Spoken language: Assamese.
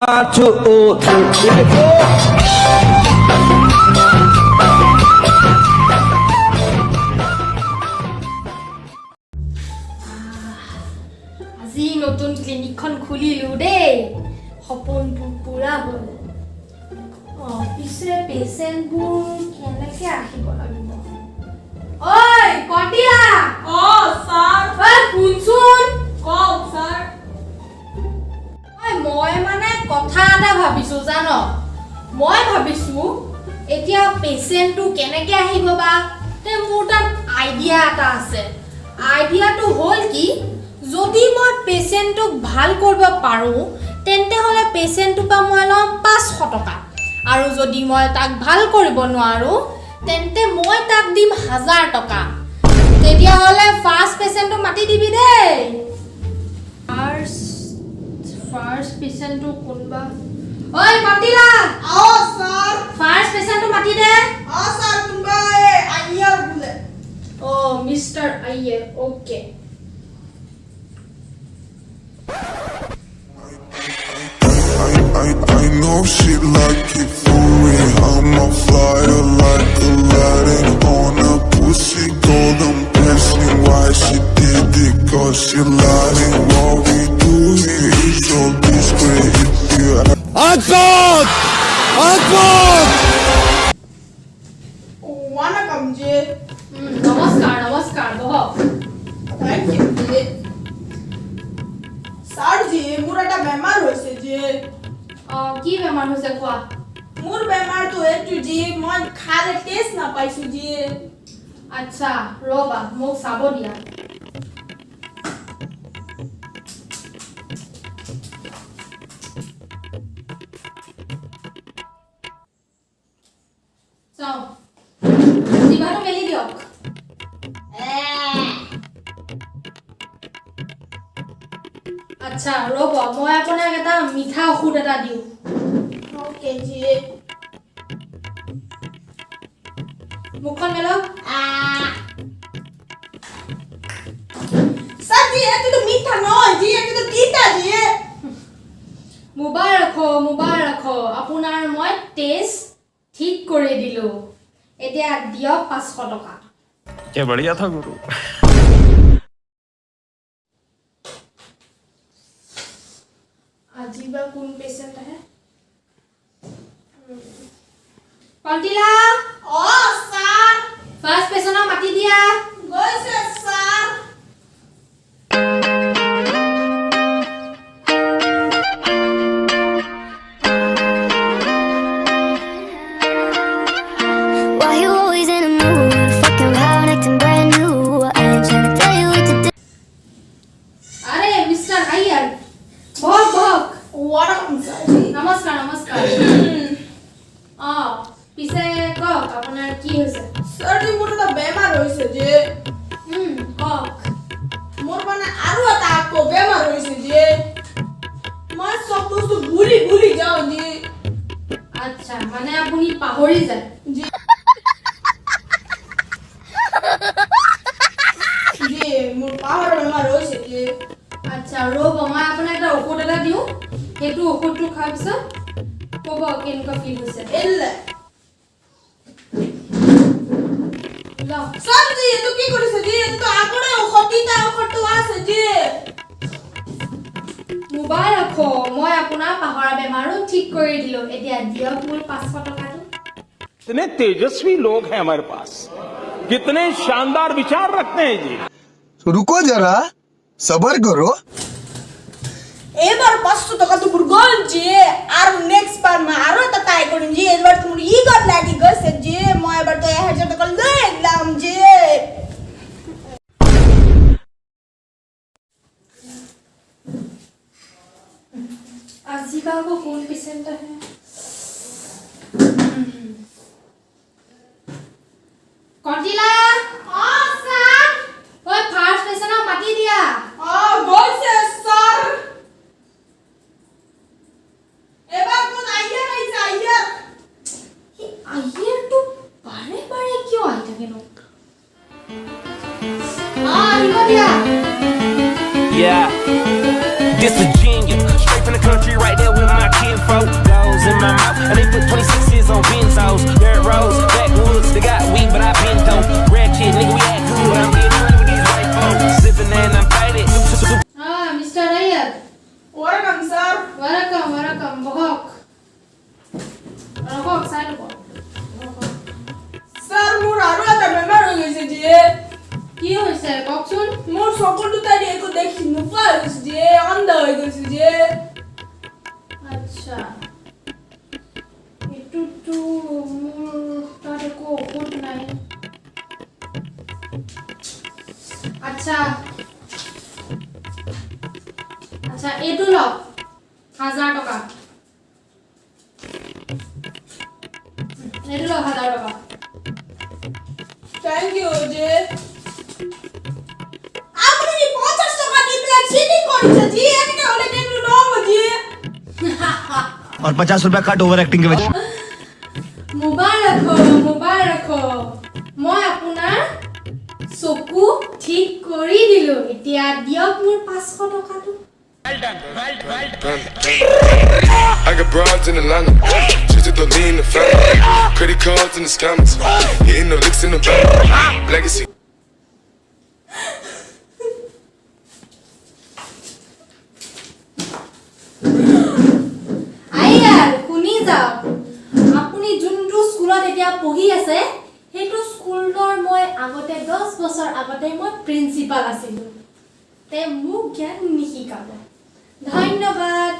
আজি নতুন ক্লিনিকখন খুলিলো দেই সপোনবোৰ পুৰা হ'ল পিছে পেচেণ্টবোৰ কেনেকৈ আহিব লাগিব ঐ কটিয়া ছাৰ শুনচোন কওক ছাৰ মই মানে কথা এটা ভাবিছোঁ জান মই ভাবিছোঁ এতিয়া পেচেণ্টটো কেনেকৈ আহিব বা তে মোৰ তাত আইডিয়া এটা আছে আইডিয়াটো হ'ল কি যদি মই পেচেণ্টটোক ভাল কৰিব পাৰোঁ তেন্তে হ'লে পেচেণ্টটোৰ পৰা মই ল'ম 500 টকা আৰু যদি মই তাক ভাল কৰিব নোৱাৰোঁ তেন্তে মই তাক দিম 1000 টকা তেতিয়াহ'লে ফাৰ্ষ্ট পেচেণ্টটো মাতি দিবি দেই ফাৰ্ষ্ট পেচেণ্টটো কোনবা ঐ মাতিলা ছাৰ ফাৰ্ষ্ট পেচেণ্টটো মাতি দে ছাৰ কোনবা আইয়াৰ বোলে mister Iyer okay I know she like it for real. I'm a flyer like Aladdin on a pussy golden blessing. Why she did it? Cause she lying. What we do here is so discreet. If you Akbar! Akbar! Welcome, Ji. Namaskar, boho. Thank you, Ji. Sir, Ji, মোৰ এটা বেমাৰ হৈছে Ji. কি বেমাৰ হৈছে কোৱা মোৰ বেমাৰটো এইটো Ji, মই খালে টেষ্ট নাপাইছো Ji. আচ্ছা ৰবা মোক চাব দিয়া চাও জিভাটো মেলি দিয়ক আচ্ছা ৰব মই আপোনাক এটা মিঠা ঔষধ এটা দিওঁ ওকে Ji. মুখখন মেলক Sir, Ji, এইটো মিঠা নহয় Ji, এইটো তিতা Ji. মুবাৰক আপোনাৰ মই টেষ্ট ঠিক কৰি দিলো এতিয়া দিয়ক 500 টকা क्या बढ़िया था गुरु আজি বা কোন পেশেন্ট আহে কন্টিলা স্যার ফার্স্ট পেশেন্টক মাতি দিয়া গৈছে sir Why you always in a mood? Fucking loud, acting brand new. I ain't tryna tell you what to do. আরে মিস্টার আইয়ার বক ওয়ালাইকুম স্যার Ji. নমস্কাৰ পিছে কক আপোনাৰ কি হৈছে স্যাৰ Ji, মোৰ এটা বেমাৰ হৈছে Ji. কক মোৰ মানে আৰু এটা আকৌ বেমাৰ হৈছে Ji. মই সব বস্তু ভুলি যাওঁ Ji. আচ্ছা মানে আপুনি পাহৰি যায় Ji. Ji, মোৰ পাহৰ বেমাৰ হৈছে Ji. আচ্ছা ৰ'ব মই আপোনাক এটা ঔষধ এটা দিওঁ সেইটো ঔষধটো খোৱাৰ পিছত ক'ব কেনেকুৱা ফিল হৈছে এলে লওক স্যাৰ Ji, এইটো কি কৰিছে Ji? এইটো আগৰে ঔষধটো আছে Ji. মুবাৰক মই আপোনাৰ পাহৰা বেমাৰো ঠিক কৰি দিলো এতিয়া দিয়ক মোৰ 500 টকাটো कितने तेजस्वी लोग हैं हमारे पास कितने शानदार विचार रखते हैं जी रुको जरा सबर करो এবাৰ 500 টকাটো মোৰ গ'ল Ji. আৰু নেক্সট বাৰ মই আৰু এটা ট্ৰাই কৰিম Ji. এবাৰ মোৰ ইগৰ লাগি গৈছে Ji. মই এবাৰ তো 1000 টকা লৈ একদম Ji. আজি বা আকৌ কোন পেচেণ্ট আহে কন্টিলা স্যার ঐ ফাৰ্ষ্ট পেচেণ্টক মাতি দিয়া গৈছে স্যাৰ. এবাৰ কোন আইয়াৰ আহিছে আইয়াৰ. আইয়াৰটো বাৰে বাৰে কিয় আহি থাকে নো আহিব দিয়া Yeah, this a genius. Straight from the country, right there with my kin. welcome. বহক। ৰখক চাই ল'ব। স্যার মোর আরো একটা বেমার হয়ে গেছে যে কি হৈছে কওকচোন? মোর সকল দুটারি একো দেখি নোপোৱা হৈছে যে অন্ধ হয়ে গেছে যে আচ্ছা। এটুটো মোৰ তাত একো ঔষধ নাই। আচ্ছা আচ্ছা এইটো লওক 1000 টকা এইটো লওক 1000 টকা থ্যাংক ইউ যে আপনি কি 50 টাকা দিয়ে প্লেট সিটিং করেছে জি একটা হলে কেন লব জি और 50 रुपया कट ओवर एक्टिंग के वजह মোবাইল ৰাখো মই আপোনাৰ চকু ঠিক কৰি দিলো এতিয়া দিয়ক মোৰ 500 টকাটো I got broads in Atlanta, just to throw me in the family. Credit cards in the scammers, hitting the licks in the bank. Legacy. আইয়াৰ শুনি যাওক আপুনি যোনটো স্কুলত এতিয়া পঢ়ি আছে সেইটো স্কুলৰ মই আগতে 10 বছৰ আগতে মই প্ৰিন্সিপাল আছিলো তে মোক জ্ঞান নিশিকাব ধন্যবাদ